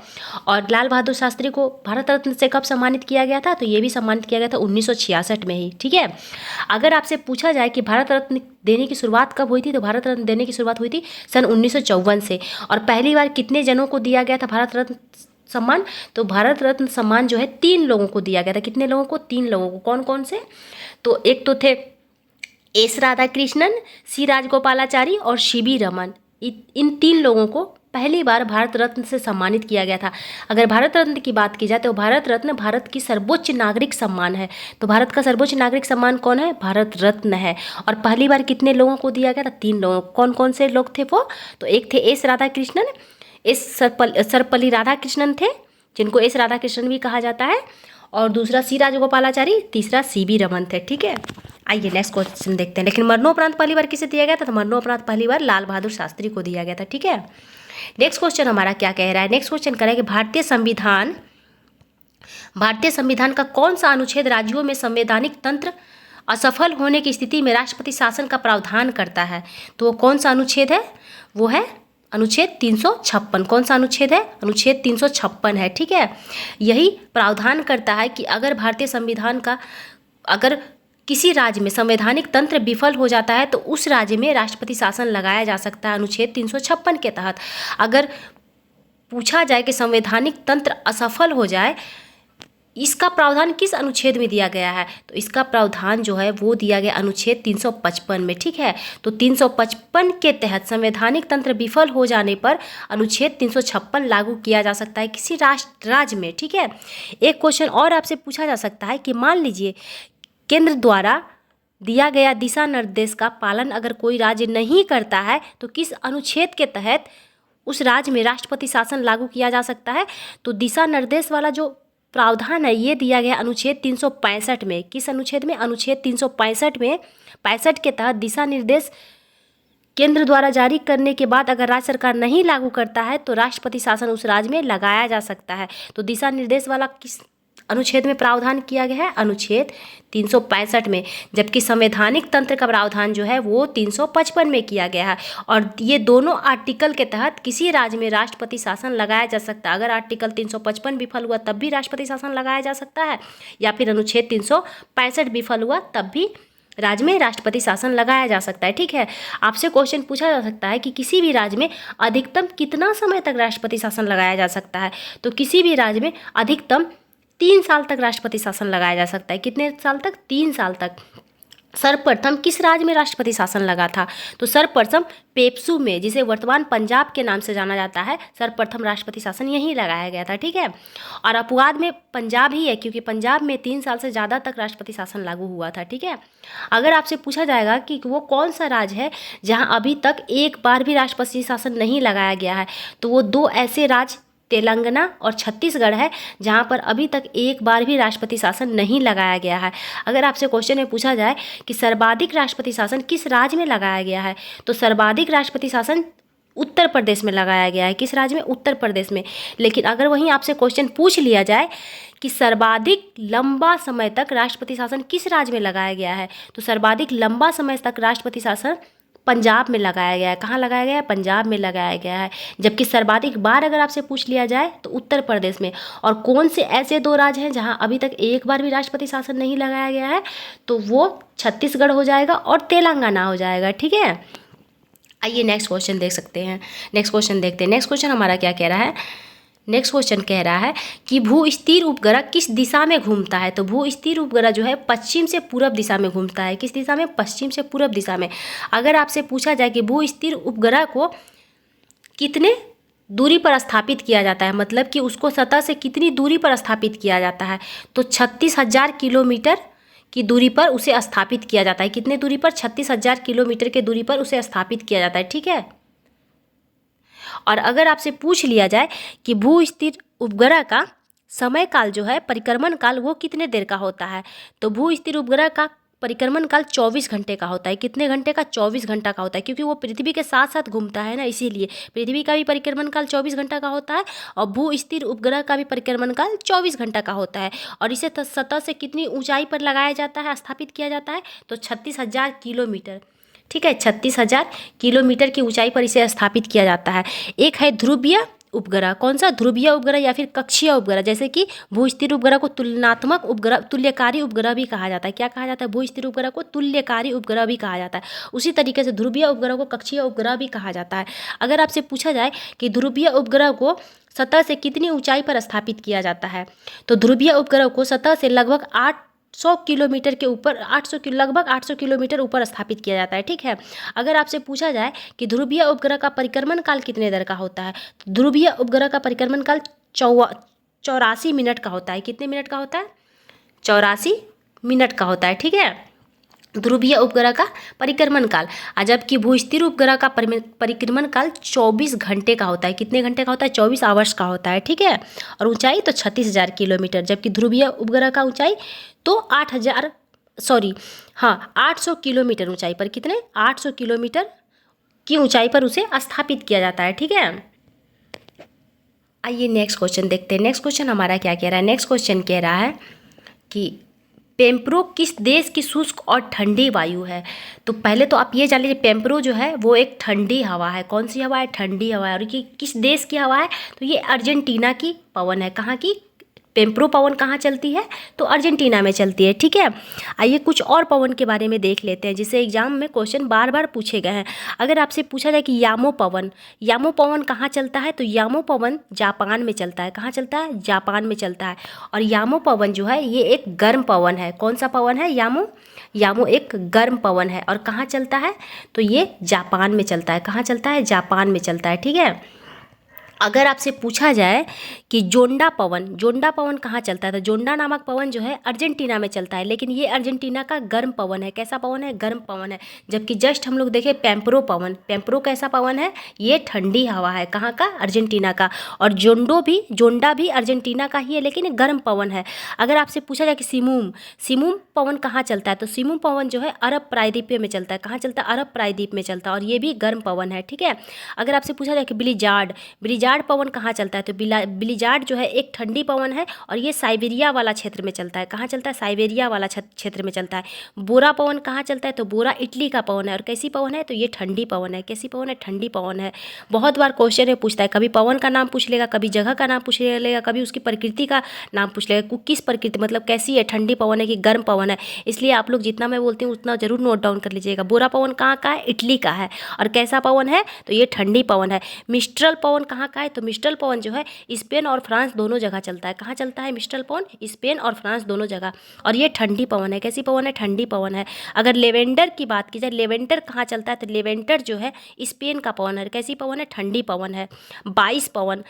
और लाल बहादुर शास्त्री को भारत रत्न से कब सम्मानित किया गया था, तो ये भी सम्मानित किया गया था 1966 में ही। ठीक है, अगर आपसे पूछा जाए कि भारत रत्न देने की शुरुआत कब हुई थी, तो भारत रत्न देने की शुरुआत हुई थी सन 1954 से। और पहली बार कितने जनों को दिया गया था भारत रत्न सम्मान, तो भारत रत्न सम्मान जो है 3 लोगों को दिया गया था। कितने लोगों को, 3 लोगों को। कौन कौन से, तो एक तो थे एस राधाकृष्णन, सी राजगोपालाचारी और सीवी रमन। इन 3 लोगों को पहली बार भारत रत्न से सम्मानित किया गया था। अगर भारत रत्न की बात की जाए तो भारत रत्न भारत की सर्वोच्च नागरिक सम्मान है। तो भारत का सर्वोच्च नागरिक सम्मान कौन है, भारत रत्न है। और पहली बार कितने लोगों को दिया गया था, 3 लोगों को। कौन कौन से लोग थे वो, तो एक थे एस राधाकृष्णन, सर्वपल्ली राधाकृष्णन थे, जिनको एस राधाकृष्णन भी कहा जाता है, और दूसरा सी राजगोपालाचारी, तीसरा सीवी रमन थे। ठीक है, आइए नेक्स्ट क्वेश्चन देखते हैं। लेकिन मरणोपरांत पहली बार किसे दिया गया था, तो मरणोपरांत पहली बार लाल बहादुर शास्त्री को दिया गया था। ठीक है, नेक्स्ट क्वेश्चन हमारा क्या कह रहा है, नेक्स्ट क्वेश्चन कह रहा है कि भारतीय संविधान का कौन सा अनुच्छेद राज्यों में संवैधानिक तंत्र असफल होने की स्थिति में राष्ट्रपति शासन का प्रावधान करता है। तो वो कौन सा अनुच्छेद है, वो है अनुच्छेद 356। कौन सा अनुच्छेद है, अनुच्छेद 356 है। ठीक है, यही प्रावधान करता है कि अगर भारतीय संविधान का, अगर किसी राज्य में संवैधानिक तंत्र विफल हो जाता है तो उस राज्य में राष्ट्रपति शासन लगाया जा सकता है अनुच्छेद 356 के तहत। अगर पूछा जाए कि संवैधानिक तंत्र असफल हो जाए, इसका प्रावधान किस अनुच्छेद में दिया गया है, तो इसका प्रावधान जो है वो दिया गया अनुच्छेद 355 में। ठीक है, तो 355 के तहत संवैधानिक तंत्र विफल हो जाने पर अनुच्छेद 356 लागू किया जा सकता है किसी राज्य में। ठीक है, एक क्वेश्चन और आपसे पूछा जा सकता है कि मान लीजिए केंद्र द्वारा दिया गया दिशा निर्देश का पालन अगर कोई राज्य नहीं करता है तो किस अनुच्छेद के तहत उस राज्य में राष्ट्रपति शासन लागू किया जा सकता है, तो दिशा निर्देश वाला जो प्रावधान है ये दिया गया अनुच्छेद 365 में। किस अनुच्छेद में, अनुच्छेद 365 में 65 के तहत दिशा निर्देश केंद्र द्वारा जारी करने के बाद अगर राज्य सरकार नहीं लागू करता है तो राष्ट्रपति शासन उस राज्य में लगाया जा सकता है। तो दिशा निर्देश वाला किस अनुच्छेद में प्रावधान किया गया है, अनुच्छेद 365 में, जबकि संवैधानिक तंत्र का प्रावधान जो है वो 355 में किया गया है। और ये दोनों आर्टिकल के तहत किसी राज्य में राष्ट्रपति शासन लगाया जा सकता है। अगर आर्टिकल 355 विफल हुआ तब भी राष्ट्रपति शासन लगाया जा सकता है, या फिर अनुच्छेद 365 विफल हुआ तब भी राज्य में राष्ट्रपति शासन लगाया जा सकता है। ठीक है, आपसे क्वेश्चन पूछा जा सकता है कि किसी भी राज्य में अधिकतम कितना समय तक राष्ट्रपति शासन लगाया जा सकता है, तो किसी भी राज्य में अधिकतम 3 साल तक राष्ट्रपति शासन लगाया जा सकता है। कितने साल तक, 3 साल तक। सर्वप्रथम किस राज्य में राष्ट्रपति शासन लगा था, तो सर्वप्रथम पेप्सू में, जिसे वर्तमान पंजाब के नाम से जाना जाता है, सर्वप्रथम राष्ट्रपति शासन यहीं लगाया गया था। ठीक है, और अपवाद में पंजाब ही है क्योंकि पंजाब में 3 साल से ज़्यादा तक राष्ट्रपति शासन लागू हुआ था। ठीक है, अगर आपसे पूछा जाएगा कि वो कौन सा राज्य है जहाँ अभी तक एक बार भी राष्ट्रपति शासन नहीं लगाया गया है, तो वो 2 ऐसे राज्य तेलंगाना और छत्तीसगढ़ है जहां पर अभी तक एक बार भी राष्ट्रपति शासन नहीं लगाया गया है। अगर आपसे क्वेश्चन में पूछा जाए कि सर्वाधिक राष्ट्रपति शासन किस राज्य में लगाया गया है, तो सर्वाधिक राष्ट्रपति शासन उत्तर प्रदेश में लगाया गया है। किस राज्य में, उत्तर प्रदेश में। लेकिन अगर वहीं आपसे क्वेश्चन पूछ लिया जाए कि सर्वाधिक लंबा समय तक राष्ट्रपति शासन किस राज्य में लगाया गया है, तो सर्वाधिक लंबा समय तक राष्ट्रपति शासन पंजाब में लगाया गया है। कहाँ लगाया गया है, पंजाब में लगाया गया है। जबकि सर्वाधिक बार अगर आपसे पूछ लिया जाए तो उत्तर प्रदेश में। और कौन से ऐसे 2 राज्य हैं जहाँ अभी तक एक बार भी राष्ट्रपति शासन नहीं लगाया गया है, तो वो छत्तीसगढ़ हो जाएगा और तेलंगाना हो जाएगा। ठीक है, आइए नेक्स्ट क्वेश्चन देख सकते हैं, नेक्स्ट क्वेश्चन देखते हैं। नेक्स्ट क्वेश्चन हमारा क्या कह रहा है, नेक्स्ट क्वेश्चन कह रहा है कि भू स्थिर उपग्रह किस दिशा में घूमता है। तो भू स्थिर उपग्रह जो है पश्चिम से पूरब दिशा में घूमता है। किस दिशा में, पश्चिम से पूरब दिशा में। अगर आपसे पूछा जाए कि भू स्थिर उपग्रह को कितने दूरी पर स्थापित किया जाता है, मतलब कि उसको सतह से कितनी दूरी पर स्थापित किया जाता है, तो 36,000 किलोमीटर की दूरी पर उसे स्थापित किया जाता है। कितने दूरी पर, 36,000 किलोमीटर के दूरी पर उसे स्थापित किया जाता है। ठीक है, और अगर आपसे पूछ लिया जाए कि भू स्थिर उपग्रह का समय काल जो है, परिक्रमण काल, वो कितने देर का होता है, तो भू स्थिर उपग्रह का परिक्रमण काल 24 घंटे का होता है। कितने घंटे का? 24 घंटा का होता है, क्योंकि वो पृथ्वी के साथ साथ घूमता है ना, इसीलिए पृथ्वी का भी परिक्रमण काल 24 घंटा का होता है और भू स्थिर उपग्रह का भी परिक्रमण काल 24 घंटा का होता है। और इसे सतह से कितनी ऊंचाई पर लगाया जाता है, स्थापित किया जाता है? तो 36,000 किलोमीटर। ठीक है, 36,000 किलोमीटर की ऊंचाई पर इसे स्थापित किया जाता है। एक है ध्रुवीय उपग्रह। कौन सा? ध्रुवीय उपग्रह या फिर कक्षीय उपग्रह। जैसे कि भू स्थिर उपग्रह को तुलनात्मक उपग्रह, तुल्यकारी उपग्रह भी कहा जाता है। क्या कहा जाता है? भू स्थिर उपग्रह को तुल्यकारी उपग्रह भी कहा जाता है। उसी तरीके से ध्रुवीय उपग्रह को कक्षीय उपग्रह भी कहा जाता है। अगर आपसे पूछा जाए कि ध्रुवीय उपग्रह को सतह से कितनी ऊंचाई पर स्थापित किया जाता है, तो ध्रुवीय उपग्रह को सतह से लगभग 800 किलोमीटर के ऊपर, लगभग 800 किलोमीटर ऊपर स्थापित किया जाता है। ठीक है, अगर आपसे पूछा जाए कि ध्रुवीय उपग्रह का परिक्रमण काल कितने देर का होता है, तो ध्रुवीय उपग्रह का परिक्रमण काल 84 मिनट का होता है। कितने मिनट का होता है? 84 मिनट का होता है। ठीक है, ध्रुवीय उपग्रह का परिक्रमण काल। जबकि भू स्थिर उपग्रह का परिक्रमण काल 24 घंटे का होता है। कितने घंटे का होता है? 24 आवर्स का होता है। ठीक है, और ऊंचाई तो 36,000 किलोमीटर। जबकि ध्रुवीय उपग्रह का ऊंचाई तो 800 किलोमीटर ऊंचाई पर, कितने? 800 किलोमीटर की ऊंचाई पर उसे स्थापित किया जाता है। ठीक है, आइए नेक्स्ट क्वेश्चन देखते हैं। नेक्स्ट क्वेश्चन हमारा क्या कह रहा है? नेक्स्ट क्वेश्चन कह रहा है कि पेम्परो किस देश की शुष्क और ठंडी वायु है? तो पहले तो आप ये जान लीजिए, पेम्परो जो है वो एक ठंडी हवा है। कौन सी हवा है? ठंडी हवा है। और ये किस देश की हवा है? तो ये अर्जेंटीना की पवन है। कहाँ की? पेम्परो पवन कहाँ चलती है? तो अर्जेंटीना में चलती है। ठीक है, आइए कुछ और पवन के बारे में देख लेते हैं, जिसे एग्जाम में क्वेश्चन बार बार पूछे गए हैं। अगर आपसे पूछा जाए कि यामो पवन कहाँ चलता है, तो यामो पवन जापान में चलता है। कहाँ चलता है? जापान में चलता है। और यामो पवन जो है ये एक गर्म पवन है। कौन सा पवन है? यामो एक गर्म पवन है। और कहाँ चलता है? तो ये जापान में चलता है। कहाँ चलता है? जापान में चलता है। ठीक है, अगर आपसे पूछा जाए कि जोंडा पवन कहाँ चलता है, तो जोंडा नामक पवन जो है अर्जेंटीना में चलता है, लेकिन ये अर्जेंटीना का गर्म पवन है। कैसा पवन है? गर्म पवन है। जबकि जस्ट हम लोग देखें पेम्परो कैसा पवन है? ये ठंडी हवा है। कहाँ का? अर्जेंटीना का। और जोंडा भी अर्जेंटीना का ही है, लेकिन एक गर्म पवन है। अगर आपसे पूछा जाए कि सिमुम पवन कहाँ चलता है, तो सिमुम पवन जो है अरब प्रायद्वीप में चलता है। कहाँ चलता है? अरब प्रायद्वीप में चलता है, और ये भी गर्म पवन है। ठीक है, अगर आपसे पूछा जाए कि ब्लिजार्ड पवन कहाँ चलता है, तो ब्लिजार्ड जो है एक ठंडी पवन है, और ये साइबेरिया वाला क्षेत्र में चलता है। कहाँ चलता है? साइबेरिया वाला क्षेत्र में चलता है। बोरा पवन कहाँ चलता है, तो बोरा इटली का पवन है। और कैसी पवन है? तो ये ठंडी पवन है। कैसी पवन है? ठंडी पवन है। बहुत बार क्वेश्चन में पूछता है, कभी पवन का नाम पूछ लेगा, कभी जगह का नाम पूछ लेगा, कभी उसकी प्रकृति का नाम पूछ लेगा। किस प्रकृति मतलब कैसी है, ठंडी पवन है कि गर्म पवन है। इसलिए आप लोग जितना मैं बोलती हूँ उतना जरूर नोट डाउन कर लीजिएगा। बोरा पवन कहाँ का है? इटली का है। और कैसा पवन है? तो ये ठंडी पवन है। मिस्ट्रल पवन कहाँ का है? तो मिस्ट्रल पवन जो है स्पेन और फ्रांस दोनों जगह चलता है। कहाँ चलता है मिस्ट्रल पवन? स्पेन और फ्रांस दोनों जगह। और ये ठंडी पवन है। कैसी पवन है? ठंडी पवन है। अगर लेवेंडर की बात की जाए, लेवेंडर कहाँ चलता है, तो लेवेंडर जो है स्पेन का पवन है। कैसी पवन है? ठंडी पवन है। 22 पवन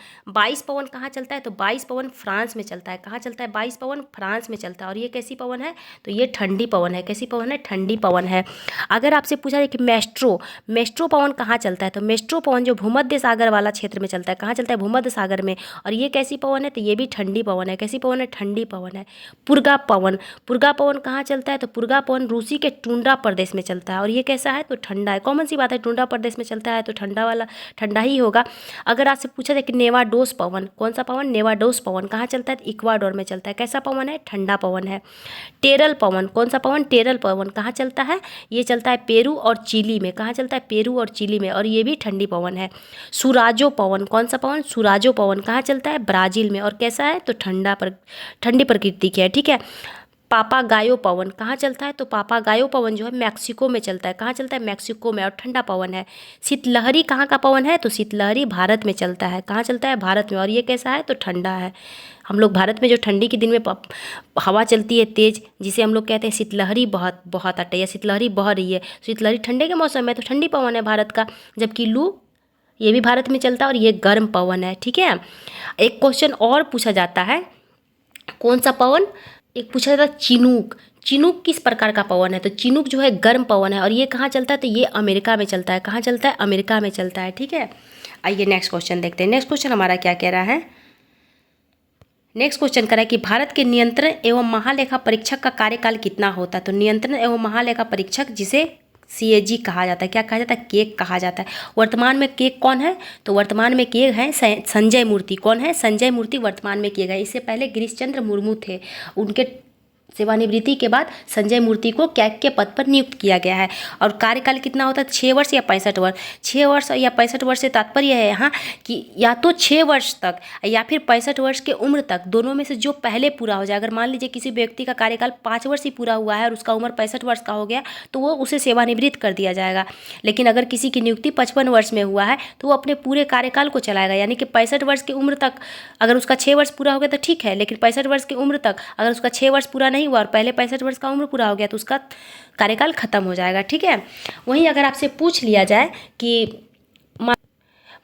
कहाँ चलता है, तो 22 पवन फ्रांस में चलता है। कहाँ चलता है? 22 पवन फ्रांस में चलता है। और ये कैसी पवन है? तो ये ठंडी पवन है। कैसी पवन है? ठंडी पवन है। अगर आपसे पूछा जाए कि मेस्ट्रो पवन कहाँ चलता है, तो मेस्ट्रो पवन जो भूमध्य सागर वाला क्षेत्र में चलता है। कहाँ चलता है? भूमध्य सागर में। और ये कैसी पवन है? तो ये भी ठंडी पवन है। कैसी पवन है? ठंडी पवन है। पुर्गा पवन कहाँ चलता है, तो पुर्गा पवन रूसी के टुंड्रा प्रदेश में चलता है। और ये कैसा है? तो ठंडा है। कॉमन सी बात है, टुंड्रा प्रदेश में चलता है तो ठंडा ही होगा। अगर आपसे पूछा जाए कि नेवाडोस पवन, कौन सा पवन? नेवाडोस पवन कहाँ चलता है? तो इक्वाडोर में चलता है। कैसा पवन है? ठंडा पवन है। टेरल पवन, कौन सा पवन? टेरल पवन कहाँ चलता है? ये चलता है पेरू और चिली में। कहाँ चलता है? पेरू और चिली में। और ये भी ठंडी पवन है। सुराजो पवन, कौन सा पवन? सुराजो पवन कहाँ चलता है? ब्राज़ील में। और कैसा है? तो ठंडी प्रकृति की है। ठीक है, पापागायो पवन कहाँ चलता है, तो पापागायो पवन जो है मैक्सिको में चलता है। कहाँ चलता है? मैक्सिको में। और ठंडा पवन है। शीतलहरी कहाँ का पवन है, तो शीतलहरी भारत में चलता है। कहाँ चलता है? भारत में। और ये कैसा है? तो ठंडा है। हम लोग भारत में जो ठंडी के दिन में हवा चलती है तेज, जिसे हम लोग कहते हैं शीतलहरी बहुत अटे या शीतलहरी बह रही है। शीतलहरी ठंडे के मौसम में, तो ठंडी पवन है भारत का। जबकि लू ये भी भारत में चलता है, और ये गर्म पवन है। ठीक है, एक क्वेश्चन और पूछा जाता है, कौन सा पवन? एक पूछा जाता है चिनूक किस प्रकार का पवन है, तो चिनूक जो है गर्म पवन है। और ये कहाँ चलता है, तो ये अमेरिका में चलता है। कहाँ चलता है? अमेरिका में चलता है। ठीक है, आइए नेक्स्ट क्वेश्चन देखते हैं। नेक्स्ट क्वेश्चन हमारा क्या कह रहा है? नेक्स्ट क्वेश्चन करा है कि भारत के नियंत्रण एवं महालेखा परीक्षक का कार्यकाल कितना होता है। तो नियंत्रण एवं महालेखा परीक्षक जिसे CAG कहा जाता है, क्या कहा जाता है, केक कहा जाता है। वर्तमान में केक कौन है, तो वर्तमान में केक है संजय मूर्ति। कौन है, संजय मूर्ति वर्तमान में केक है। इससे पहले गिरीश चंद्र मुर्मू थे, उनके सेवानिवृत्ति के बाद संजय मूर्ति को कैग के पद पर नियुक्त किया गया है। और कार्यकाल कितना होता है, 6 वर्ष या 65 वर्ष। 6 वर्ष या 65 वर्ष से तात्पर्य है यहाँ कि या तो 6 वर्ष तक या फिर 65 वर्ष के उम्र तक, दोनों में से जो पहले पूरा हो जाए। अगर मान लीजिए किसी व्यक्ति का कार्यकाल 5 वर्ष ही पूरा हुआ है और उसका उम्र 65 वर्ष का हो गया, तो वो उसे सेवानिवृत्त कर दिया जाएगा। लेकिन अगर किसी की नियुक्ति 55 वर्ष में हुआ है तो वो अपने पूरे कार्यकाल को चलाएगा, यानी कि 65 वर्ष की उम्र तक अगर उसका 6 वर्ष पूरा हो गया तो ठीक है, लेकिन 65 वर्ष की उम्र तक अगर उसका 6 वर्ष पूरा नहीं हुआ और पहले 65 वर्ष का उम्र पूरा हो गया तो उसका कार्यकाल खत्म हो जाएगा। ठीक है। वहीं अगर आपसे पूछ लिया जाए कि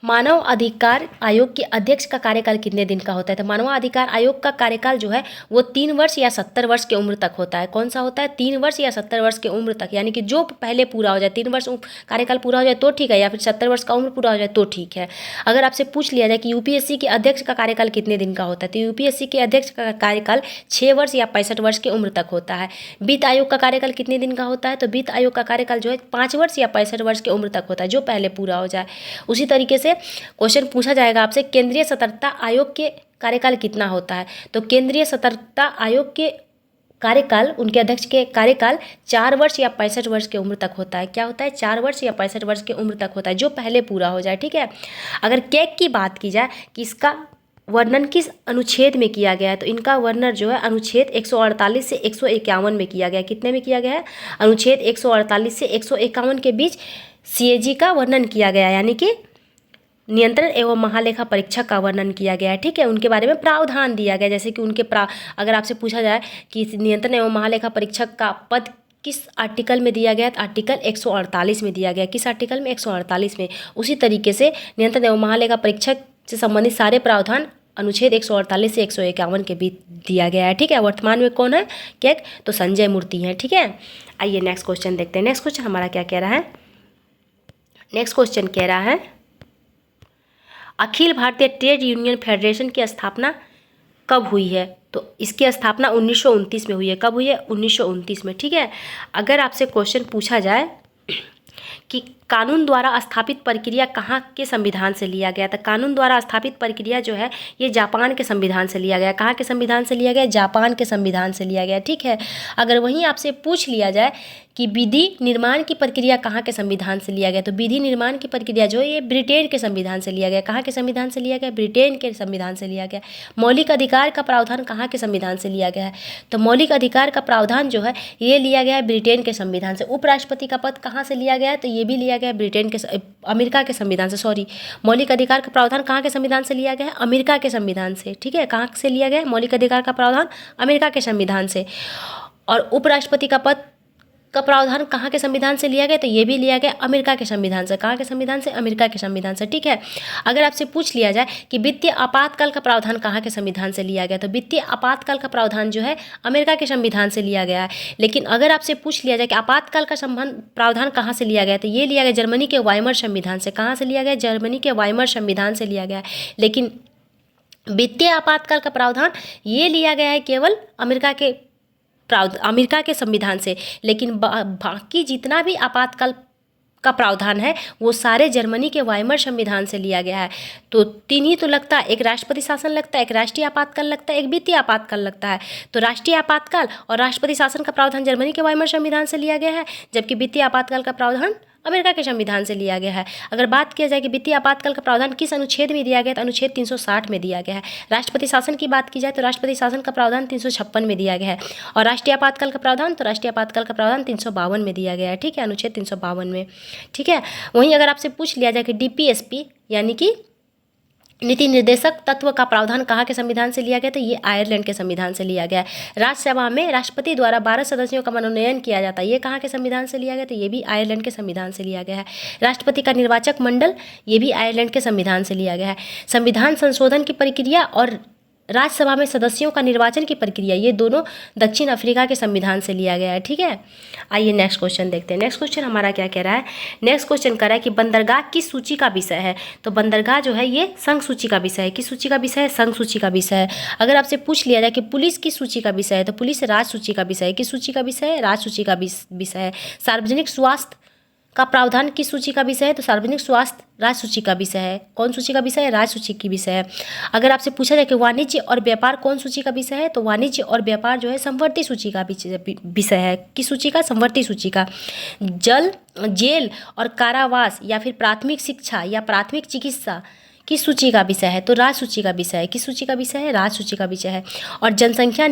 मानव अधिकार आयोग के अध्यक्ष का कार्यकाल कितने दिन का होता है, तो मानव अधिकार आयोग का कार्यकाल जो है वो 3 वर्ष या 70 वर्ष की उम्र तक होता है। कौन सा होता है, 3 वर्ष या 70 वर्ष की उम्र तक, यानी कि जो पहले पूरा हो जाए, 3 वर्ष कार्यकाल पूरा हो जाए तो ठीक है, या फिर 70 वर्ष का उम्र पूरा हो जाए तो ठीक है। अगर आपसे पूछ लिया जाए कि UPSC के अध्यक्ष का कार्यकाल कितने दिन का होता है, तो UPSC के अध्यक्ष का कार्यकाल 6 वर्ष या 65 वर्ष की उम्र तक होता है। वित्त आयोग का कार्यकाल कितने दिन का होता है, तो वित्त आयोग का कार्यकाल जो है 5 वर्ष या 65 वर्ष की उम्र तक होता है, जो पहले पूरा हो जाए। उसी तरीके से क्वेश्चन पूछा जाएगा आपसे, केंद्रीय सतर्कता आयोग के कार्यकाल कितना होता है, तो केंद्रीय सतर्कता आयोग के कार्यकाल, उनके अध्यक्ष के कार्यकाल 4 वर्ष या 65 वर्ष की उम्र तक होता है। क्या होता है, 4 वर्ष या 65 वर्ष की उम्र तक होता है, जो पहले पूरा हो जाए। ठीक है। अगर कैग की बात की जाए कि इसका वर्णन किस अनुच्छेद में किया गया है, तो इनका वर्णन जो है अनुच्छेद 148 से 151 में किया गया है। कितने में किया गया है, अनुच्छेद 148 से 151 के बीच CAG का वर्णन किया गया है, यानी कि नियंत्रण एवं महालेखा परीक्षक का वर्णन किया गया है। ठीक है। उनके बारे में प्रावधान दिया गया, जैसे कि उनके अगर आपसे पूछा जाए कि नियंत्रण एवं महालेखा परीक्षक का पद किस आर्टिकल में दिया गया, तो आर्टिकल 148 में दिया गया। किस आर्टिकल में, 148 में। उसी तरीके से नियंत्रण एवं महालेखा परीक्षक से संबंधित सारे प्रावधान अनुच्छेद 148 से 151 के बीच दिया गया है। ठीक है। वर्तमान में कौन है, कैग, तो संजय मूर्ति हैं। ठीक है। आइए नेक्स्ट क्वेश्चन देखते हैं। नेक्स्ट क्वेश्चन हमारा क्या कह रहा है, नेक्स्ट क्वेश्चन कह रहा है Akhil Bharatiya trade union federation की स्थापना कब हुई है, तो इसकी स्थापना 1929 में हुई है। कब हुई है, 1929 में। ठीक है। अगर आपसे क्वेश्चन पूछा जाए कि कानून द्वारा स्थापित प्रक्रिया कहाँ के संविधान से लिया गया, तो कानून द्वारा स्थापित प्रक्रिया जो है ये जापान के संविधान से लिया गया। कहाँ के संविधान से लिया गया, जापान के संविधान से लिया गया। ठीक है। अगर वहीं आपसे पूछ लिया जाए कि विधि निर्माण की प्रक्रिया कहाँ के संविधान से लिया गया, तो विधि निर्माण की प्रक्रिया जो है ये ब्रिटेन के संविधान से लिया गया। कहाँ के संविधान से लिया गया, ब्रिटेन के संविधान से लिया गया। मौलिक अधिकार का प्रावधान कहाँ के संविधान से लिया गया है, तो मौलिक अधिकार का प्रावधान जो है ये लिया गया है ब्रिटेन के संविधान से। उपराष्ट्रपति का पद कहाँ से लिया गया है, तो ये भी लिया गया ब्रिटेन के अमेरिका के संविधान से। सॉरी, मौलिक अधिकार का प्रावधान कहाँ के संविधान से लिया गया है, अमेरिका के संविधान से। ठीक है। कहाँ से लिया गया है मौलिक अधिकार का प्रावधान, अमेरिका के संविधान से। और उपराष्ट्रपति का पद का प्रावधान कहाँ के संविधान से लिया गया, तो ये भी लिया गया अमेरिका के संविधान से। कहाँ के संविधान से, अमेरिका के संविधान से। ठीक है। अगर आपसे पूछ लिया जाए कि वित्तीय आपातकाल का प्रावधान कहाँ के संविधान से लिया गया, तो वित्तीय आपातकाल का प्रावधान जो है अमेरिका के संविधान से लिया गया है। लेकिन अगर आपसे पूछ लिया जाए कि आपातकाल का प्रावधान कहाँ से लिया गया, तो ये लिया गया जर्मनी के वाइमर संविधान से। कहाँ से लिया गया, जर्मनी के वाइमर संविधान से लिया गया। लेकिन वित्तीय आपातकाल का प्रावधान ये लिया गया है केवल अमेरिका के संविधान से। लेकिन बाकी जितना भी आपातकाल का प्रावधान है वो सारे जर्मनी के वाइमर संविधान से लिया गया है। तो 3 ही तो लगता है, एक राष्ट्रपति शासन लगता है, एक राष्ट्रीय आपातकाल लगता है, एक वित्तीय आपातकाल लगता है। तो राष्ट्रीय आपातकाल और राष्ट्रपति शासन का प्रावधान जर्मनी के वाइमर संविधान से लिया गया है, जबकि वित्तीय आपातकाल का प्रावधान अमेरिका के संविधान से लिया गया है। अगर बात किया जाए कि वित्तीय आपातकाल का प्रावधान किस अनुच्छेद में दिया गया, तो अनुच्छेद 360 में दिया गया है। राष्ट्रपति शासन की बात की जाए तो राष्ट्रपति शासन का प्रावधान 356 में दिया गया है। और राष्ट्रीय आपातकाल का प्रावधान, तो राष्ट्रीय आपातकाल का प्रावधान 352 में दिया गया है। ठीक है, अनुच्छेद 352 में। ठीक है। वहीं अगर आपसे पूछ लिया जाए कि DPSP यानी कि नीति निर्देशक तत्व का प्रावधान कहाँ के संविधान से लिया गया, तो ये आयरलैंड के संविधान से लिया गया है। राज्यसभा में राष्ट्रपति द्वारा 12 सदस्यों का मनोनयन किया जाता है, ये कहाँ के संविधान से लिया गया, तो ये भी आयरलैंड के संविधान से लिया गया है। राष्ट्रपति का निर्वाचक मंडल ये भी आयरलैंड के संविधान से लिया गया है। संविधान संशोधन की प्रक्रिया और राज्यसभा में सदस्यों का निर्वाचन की प्रक्रिया, ये दोनों दक्षिण अफ्रीका के संविधान से लिया गया है। ठीक है, आइए नेक्स्ट क्वेश्चन देखते हैं। नेक्स्ट क्वेश्चन हमारा क्या कह रहा है, नेक्स्ट क्वेश्चन कह रहा है कि बंदरगाह किस सूची का विषय है। तो बंदरगाह जो है ये संघ सूची का विषय है। किस सूची का विषय है, संघ सूची का विषय है। अगर आपसे पूछ लिया जाए कि पुलिस किस सूची का विषय है, तो पुलिस राज सूची का विषय है। किस सूची का विषय है, राज सूची का विषय है। सार्वजनिक स्वास्थ्य का प्रावधान किस सूची का विषय है, तो सार्वजनिक स्वास्थ्य राज सूची का विषय है। कौन सूची का विषय है, राज सूची की विषय है। अगर आपसे पूछा जाए कि वाणिज्य और व्यापार कौन सूची का विषय है, तो वाणिज्य और व्यापार जो है संवर्ती सूची का विषय है। किस सूची का, संवर्ती सूची का। जेल और कारावास या फिर प्राथमिक शिक्षा या प्राथमिक चिकित्सा किस सूची का विषय है, तो राज सूची का विषय है। किस सूची का विषय है, राज सूची का विषय है। और जनसंख्या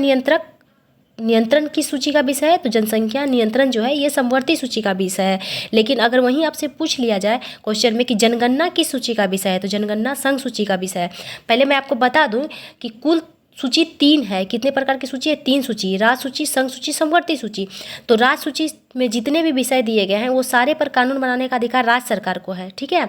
नियंत्रण किस सूची का विषय है, तो जनसंख्या नियंत्रण जो है ये समवर्ती सूची का विषय है। लेकिन अगर वहीं आपसे पूछ लिया जाए क्वेश्चन में कि जनगणना किस सूची का विषय है, तो जनगणना संघ सूची का विषय है। पहले मैं आपको बता दूं कि कुल सूची 3 है। कितने प्रकार की सूची है, 3 सूची, राज सूची, संघ सूची, समवर्ती सूची। तो राज सूची में जितने भी विषय दिए गए हैं वो सारे पर कानून बनाने का अधिकार राज्य सरकार को है। ठीक है,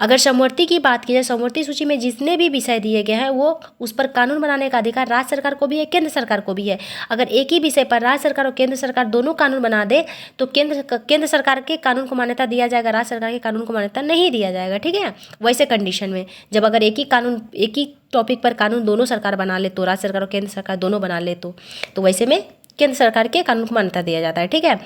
अगर समवर्ती की बात की जाए, समवर्ती सूची में जितने भी विषय दिए गए हैं वो उस पर कानून बनाने का अधिकार राज्य सरकार को भी है, केंद्र सरकार को भी है। अगर एक ही विषय पर राज्य सरकार और केंद्र सरकार दोनों कानून बना दे तो केंद्र सरकार के कानून को मान्यता दिया जाएगा, राज्य सरकार के कानून को मान्यता नहीं दिया जाएगा। ठीक है, वैसे कंडीशन में जब अगर एक ही टॉपिक पर कानून दोनों सरकार बना ले, तो राज्य सरकार और केंद्र सरकार दोनों बना ले तो वैसे में केंद्र सरकार के कानून को मान्यता दिया जाता है। ठीक है,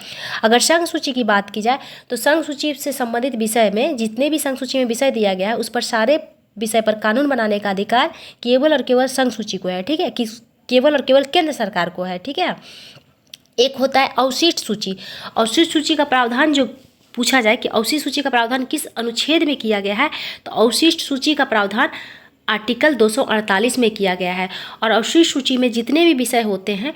अगर संघ सूची की बात की जाए तो संघ सूची से संबंधित विषय में जितने भी संघ सूची में विषय दिया गया है उस पर सारे विषय पर कानून बनाने का अधिकार केवल और केवल संघ सूची को है। ठीक है, कि केवल और केवल केंद्र सरकार को है। ठीक है, एक होता है अवशिष्ट सूची। अवशिष्ट सूची का प्रावधान जो पूछा जाए कि अवशिष्ट सूची का प्रावधान किस अनुच्छेद में किया गया है, तो अवशिष्ट सूची का प्रावधान आर्टिकल 248 में किया गया है। और अवशिष्ट सूची में जितने भी विषय होते हैं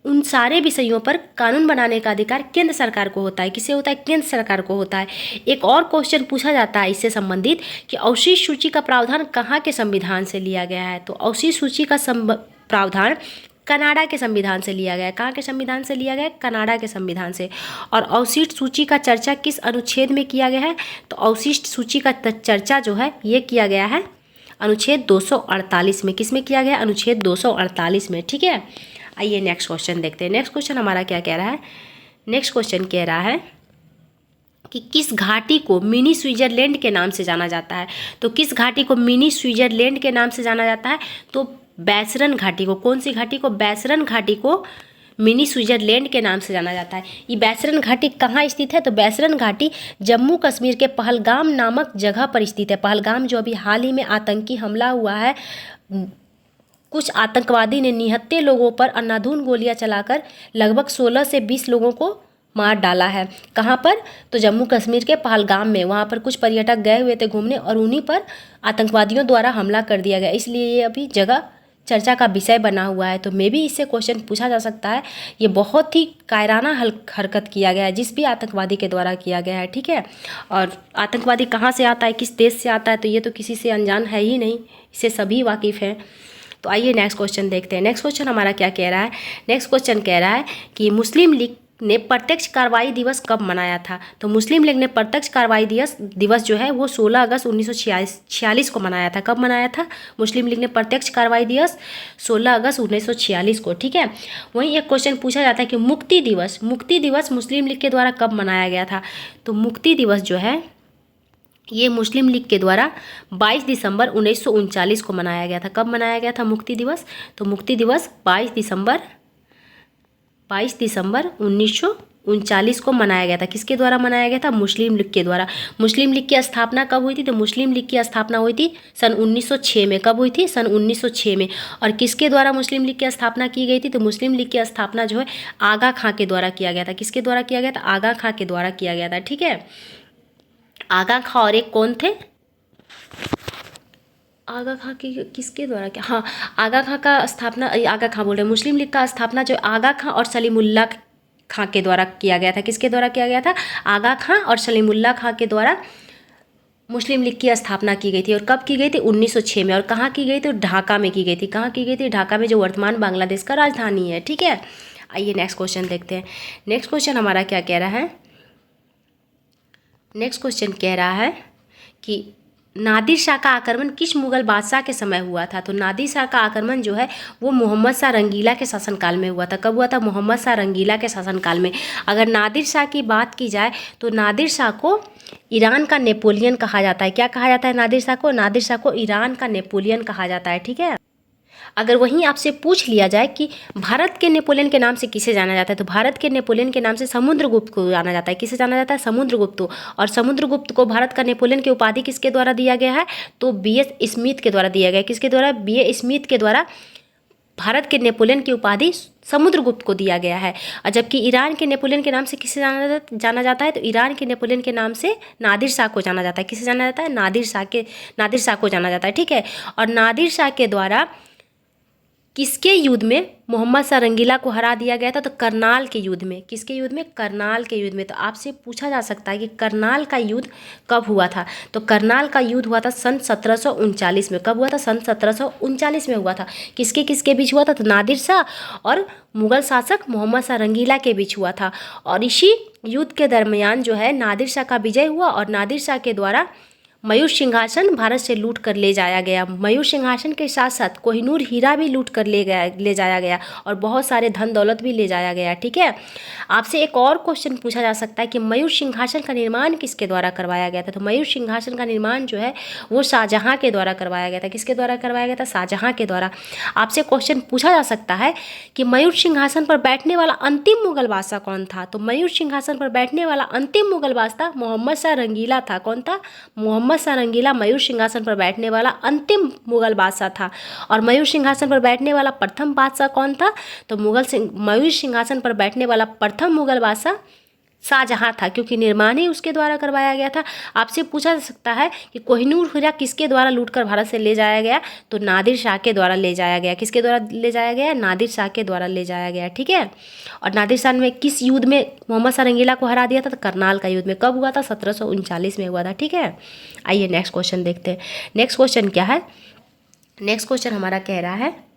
उन सारे विषयों पर कानून बनाने का अधिकार केंद्र सरकार को होता है। किसे होता है, केंद्र सरकार को होता है। एक और क्वेश्चन पूछा जाता है इससे संबंधित कि अवशिष्ट सूची का प्रावधान कहाँ के संविधान से लिया गया है, तो अवशिष्ट सूची का प्रावधान कनाडा के संविधान से लिया गया है। कहाँ के संविधान से लिया गया है, कनाडा के संविधान से। और अवशिष्ट सूची का चर्चा किस अनुच्छेद में किया गया है, तो अवशिष्ट सूची का चर्चा जो है ये किया गया है अनुच्छेद 248 में। किस में किया गया, अनुच्छेद 248 में। ठीक है, आइए नेक्स्ट क्वेश्चन देखते हैं। नेक्स्ट क्वेश्चन हमारा क्या कह रहा है, नेक्स्ट क्वेश्चन कह रहा है कि किस घाटी को मिनी स्विट्जरलैंड के नाम से जाना जाता है। तो किस घाटी को मिनी स्विट्जरलैंड के नाम से जाना जाता है, तो बैसरन घाटी को। कौन सी घाटी को, बैसरन घाटी को मिनी स्विट्जरलैंड के नाम से जाना जाता है। ये बैसरन घाटी कहाँ स्थित है, तो बैसरन घाटी जम्मू कश्मीर के पहलगाम नामक जगह पर स्थित है। पहलगाम जो अभी हाल ही में आतंकी हमला हुआ है, कुछ आतंकवादी ने निहत्थे लोगों पर अंधाधुंध गोलियां चलाकर लगभग 16 से 20 लोगों को मार डाला है। कहाँ पर, तो जम्मू कश्मीर के पहलगाम में। वहाँ पर कुछ पर्यटक गए हुए थे घूमने और उन्हीं पर आतंकवादियों द्वारा हमला कर दिया गया, इसलिए ये अभी जगह चर्चा का विषय बना हुआ है। तो मे भी इससे क्वेश्चन पूछा जा सकता है। ये बहुत ही कायराना हरकत किया गया है जिस भी आतंकवादी के द्वारा किया गया है। ठीक है, और आतंकवादी कहाँ से आता है, किस देश से आता है, तो ये तो किसी से अनजान है ही नहीं, इससे सभी वाकिफ़ हैं। तो आइए नेक्स्ट क्वेश्चन देखते हैं। नेक्स्ट क्वेश्चन हमारा क्या कह रहा है, नेक्स्ट क्वेश्चन कह रहा है कि मुस्लिम लीग ने प्रत्यक्ष कार्रवाई दिवस कब मनाया था। तो मुस्लिम लीग ने प्रत्यक्ष कार्रवाई दिवस जो है वो 16 अगस्त 1946 को मनाया था। कब मनाया था, मुस्लिम लीग ने प्रत्यक्ष कार्रवाई दिवस 16 अगस्त 1946 को। ठीक है, वहीं एक क्वेश्चन पूछा जाता है कि मुक्ति दिवस मुस्लिम लीग के द्वारा कब मनाया गया था। तो मुक्ति दिवस जो है ये मुस्लिम लीग के द्वारा 22 दिसंबर 1939 को मनाया गया था। कब मनाया गया था मुक्ति दिवस, तो मुक्ति दिवस 22 दिसंबर 1939 को मनाया गया था। किसके द्वारा मनाया गया था, मुस्लिम लीग के द्वारा। मुस्लिम लीग की स्थापना कब हुई थी, तो मुस्लिम लीग की स्थापना हुई थी सन 1906 में। कब हुई थी, सन 1906 में। और किसके द्वारा मुस्लिम लीग की स्थापना की गई थी, तो मुस्लिम लीग की स्थापना जो है आगा खां के द्वारा किया गया था। किसके द्वारा किया गया था, आगा खां के द्वारा किया गया था। ठीक है, आगा खां और एक कौन थे, आगा खां की किसके द्वारा क्या, हाँ आगा खां का स्थापना, आगा खां बोल रहे हैं, मुस्लिम लीग का स्थापना जो आगा खां और सलीमुल्लाह खां के द्वारा किया गया था। किसके द्वारा किया गया था, आगा खां और सलीमुल्लाह खां के द्वारा मुस्लिम लीग की स्थापना की गई थी। और कब की गई थी, 1906 में। और कहाँ की गई थी, ढाका में की गई थी। कहाँ की गई थी, ढाका में, जो वर्तमान बांग्लादेश का राजधानी है। ठीक है, आइए नेक्स्ट क्वेश्चन देखते हैं। नेक्स्ट क्वेश्चन हमारा क्या कह रहा है, नेक्स्ट क्वेश्चन कह रहा है कि नादिर शाह का आक्रमण किस मुगल बादशाह के समय हुआ था? तो नादिर शाह का आक्रमण जो है वो मोहम्मद शाह रंगीला के शासनकाल में हुआ था। कब हुआ था? मोहम्मद शाह रंगीला के शासनकाल में। अगर नादिर शाह की बात की जाए तो नादिर शाह को ईरान का नेपोलियन कहा जाता है। क्या कहा जाता है नादिर शाह को? नादिर शाह को ईरान का नेपोलियन कहा जाता है। ठीक है। अगर वहीं आपसे पूछ लिया जाए कि भारत के नेपोलियन के नाम से किसे जाना जाता है, तो भारत के नेपोलियन के नाम से समुद्रगुप्त को जाना जाता है। किसे जाना जाता है? समुद्रगुप्त को। और समुद्रगुप्त को भारत का नेपोलियन की उपाधि किसके द्वारा दिया गया है? तो B.S. स्मिथ के द्वारा दिया गया। किसके द्वारा? B.A. स्मिथ के द्वारा भारत के नेपोलियन की उपाधि समुद्रगुप्त को दिया गया है। और जबकि ईरान के नेपोलियन के नाम से किसे जाना जाता है? तो ईरान के नेपोलियन के नाम से नादिर शाह को जाना जाता है। किसे जाना जाता है? नादिर शाह को जाना जाता है। ठीक है। और नादिर शाह के द्वारा किसके युद्ध में मोहम्मद शाह रंगीला को हरा दिया गया था? तो करनाल के युद्ध में। किसके युद्ध में? करनाल के युद्ध में। तो आपसे पूछा जा सकता है कि करनाल का युद्ध कब हुआ था? तो करनाल का युद्ध हुआ था सन 1739 में। कब हुआ था? सन 1739 में हुआ था। किसके किसके बीच हुआ था? तो नादिर शाह और मुगल शासक मोहम्मद शाह रंगीला के बीच हुआ था। और इसी युद्ध के दरमियान जो है नादिर शाह का विजय हुआ और नादिर शाह के द्वारा मयूर सिंहासन भारत से लूट कर ले जाया गया। मयूर सिंहासन के साथ साथ कोहिनूर हीरा भी लूट कर ले जाया गया और बहुत सारे धन दौलत भी ले जाया गया। ठीक है। आपसे एक और क्वेश्चन पूछा जा सकता है कि मयूर सिंहासन का निर्माण किसके द्वारा करवाया गया था? तो मयूर सिंहासन का निर्माण जो है वो शाहजहाँ के द्वारा करवाया गया था। किसके द्वारा करवाया गया था? शाहजहाँ के द्वारा। आपसे क्वेश्चन पूछा जा सकता है कि मयूर सिंहासन पर बैठने वाला अंतिम मुगल बादशाह कौन था? तो मयूर सिंहासन पर बैठने वाला अंतिम मुगल बादशाह मोहम्मद शाह रंगीला था। कौन था? मोहम्मद शाह रंगीला मयूर सिंहासन पर बैठने वाला अंतिम मुगल बादशाह था। और मयूर सिंहासन पर बैठने वाला प्रथम बादशाह कौन था? तो मयूर सिंहासन पर बैठने वाला प्रथम मुगल बादशाह शाहजहाँ था, क्योंकि निर्माण ही उसके द्वारा करवाया गया था। आपसे पूछा जा सकता है कि कोहिनूर हीरा किसके द्वारा लूटकर भारत से ले जाया गया? तो नादिर शाह के द्वारा ले जाया गया। किसके द्वारा ले जाया गया? नादिर शाह के द्वारा ले जाया गया। ठीक है। और नादिर शाह ने किस युद्ध में मोहम्मद शाह रंगीला को हरा दिया था? तो करनाल का युद्ध में। कब हुआ था? 1739 में हुआ था। ठीक है। आइए नेक्स्ट क्वेश्चन देखते हैं। नेक्स्ट क्वेश्चन क्या है? नेक्स्ट क्वेश्चन हमारा कह रहा है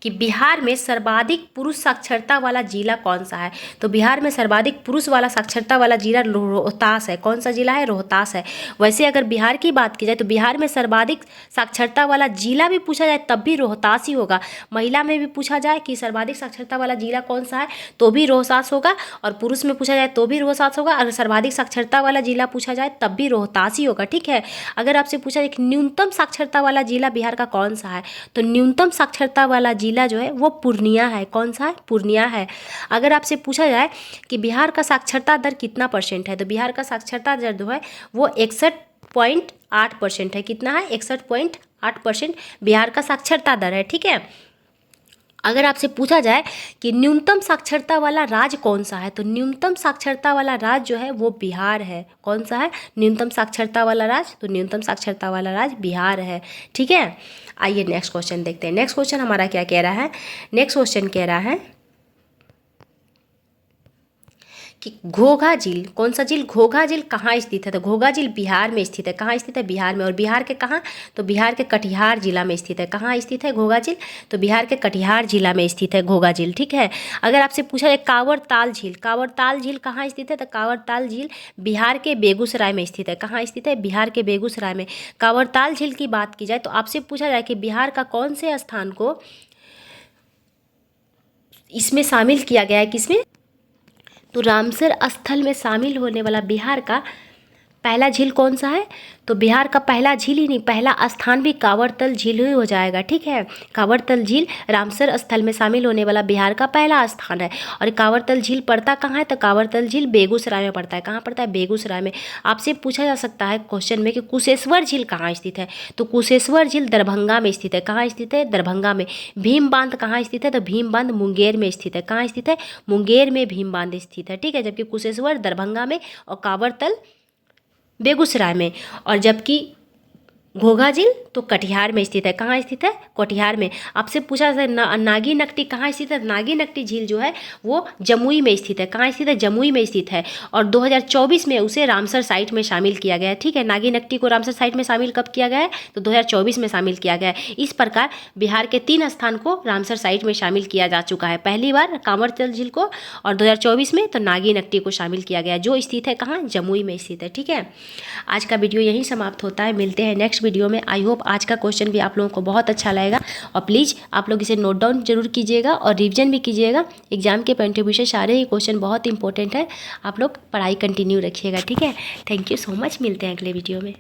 कि बिहार में सर्वाधिक पुरुष साक्षरता वाला जिला कौन सा है? तो बिहार में सर्वाधिक पुरुष वाला साक्षरता वाला जिला रोहतास है। कौन सा जिला है? रोहतास है। वैसे अगर बिहार की बात की जाए तो बिहार में सर्वाधिक साक्षरता वाला जिला भी पूछा जाए तब भी रोहतास ही होगा। महिला में भी पूछा जाए कि सर्वाधिक साक्षरता वाला जिला कौन सा है तो भी रोहतास होगा, और पुरुष में पूछा जाए तो भी रोहतास होगा। अगर सर्वाधिक साक्षरता वाला जिला पूछा जाए तब भी रोहतास ही होगा। ठीक है। अगर आपसे पूछा जाए कि न्यूनतम साक्षरता वाला जिला बिहार का कौन सा है, तो न्यूनतम साक्षरता वाला जिला जो है वो पूर्णिया है। कौन सा है? पूर्णिया है। अगर आपसे पूछा जाए कि बिहार का साक्षरता दर कितना % है, तो बिहार का साक्षरता दर जो है वो 61.8% है। कितना है? 61.8% बिहार का साक्षरता दर है। ठीक है। अगर आपसे पूछा जाए कि न्यूनतम साक्षरता वाला राज्य कौन सा है, तो न्यूनतम साक्षरता वाला राज्य जो है वो बिहार है। कौन सा है? न्यूनतम साक्षरता वाला राज्य, तो न्यूनतम साक्षरता वाला राज्य बिहार है। ठीक है। आइए नेक्स्ट क्वेश्चन देखते हैं। नेक्स्ट क्वेश्चन हमारा क्या कह रहा है? नेक्स्ट क्वेश्चन कह रहा है कि घोघा झील, कौन सा झील? घोघा झील कहाँ स्थित है? तो घोघा झील बिहार में स्थित है। कहाँ स्थित है? बिहार में। और बिहार के कहाँ? तो बिहार के कटिहार जिला में स्थित है। कहाँ स्थित है घोघा झील? तो बिहार के कटिहार जिला में स्थित है घोघा झील। ठीक है। अगर आपसे पूछा जाए कांवर ताल झील, कांवर ताल झील कहाँ स्थित है? तो कांवर ताल झील बिहार के बेगूसराय में स्थित है। कहाँ स्थित है? बिहार के बेगूसराय में। कांवर ताल झील की बात की जाए तो आपसे पूछा जाए कि बिहार का कौन से स्थान को इसमें शामिल किया गया है? किसमें? तो रामसर स्थल में शामिल होने वाला बिहार का पहला झील कौन सा है? तो बिहार का पहला झील ही नहीं, पहला स्थान भी कांवरतल झील ही हो जाएगा। ठीक है। कांवरतल झील रामसर स्थल में शामिल होने वाला बिहार का पहला स्थान है। और कांवरतल झील पड़ता कहाँ है? तो कांवरतल झील बेगूसराय में पड़ता है। कहाँ पड़ता है? बेगूसराय में। आपसे पूछा जा सकता है क्वेश्चन में कि कुशेश्वर झील कहाँ स्थित है? तो कुशेश्वर झील दरभंगा में स्थित है। कहाँ स्थित है? दरभंगा में। भीम बांध कहाँ स्थित है? तो भीम बांध मुंगेर में स्थित है। कहाँ स्थित है? मुंगेर में भीम बांध स्थित है। ठीक है। जबकि कुशेश्वर दरभंगा में और कांवरतल बेगूसराय में। और जबकि घोघा झील तो कटिहार में स्थित है। कहाँ स्थित है? कटिहार में। आपसे पूछा जाए नागी नकटी कहाँ स्थित है? नागी नकटी झील जो है वो जमुई में स्थित है। कहाँ स्थित है? जमुई में स्थित है। और 2024 में उसे रामसर साइट में शामिल किया गया है। ठीक है, नागी नकटी को रामसर साइट में शामिल कब किया गया है? तो 2024 में शामिल किया गया है। इस प्रकार बिहार के 3 स्थान को रामसर साइट में शामिल किया जा चुका है। पहली बार कांवरचल झील को, और 2024 में तो नागी नकटी को शामिल किया गया, जो स्थित है कहाँ? जमुई में स्थित है। ठीक है, आज का वीडियो यहीं समाप्त होता है। मिलते हैं नेक्स्ट वीडियो में। आई होप आज का क्वेश्चन भी आप लोगों को बहुत अच्छा लगेगा, और प्लीज़ आप लोग इसे नोट डाउन जरूर कीजिएगा और रिवीजन भी कीजिएगा। एग्जाम के पॉइंट ऑफ व्यू से सारे ही क्वेश्चन बहुत इंपॉर्टेंट है। आप लोग पढ़ाई कंटिन्यू रखिएगा। ठीक है, थैंक यू सो मच। मिलते हैं अगले वीडियो में।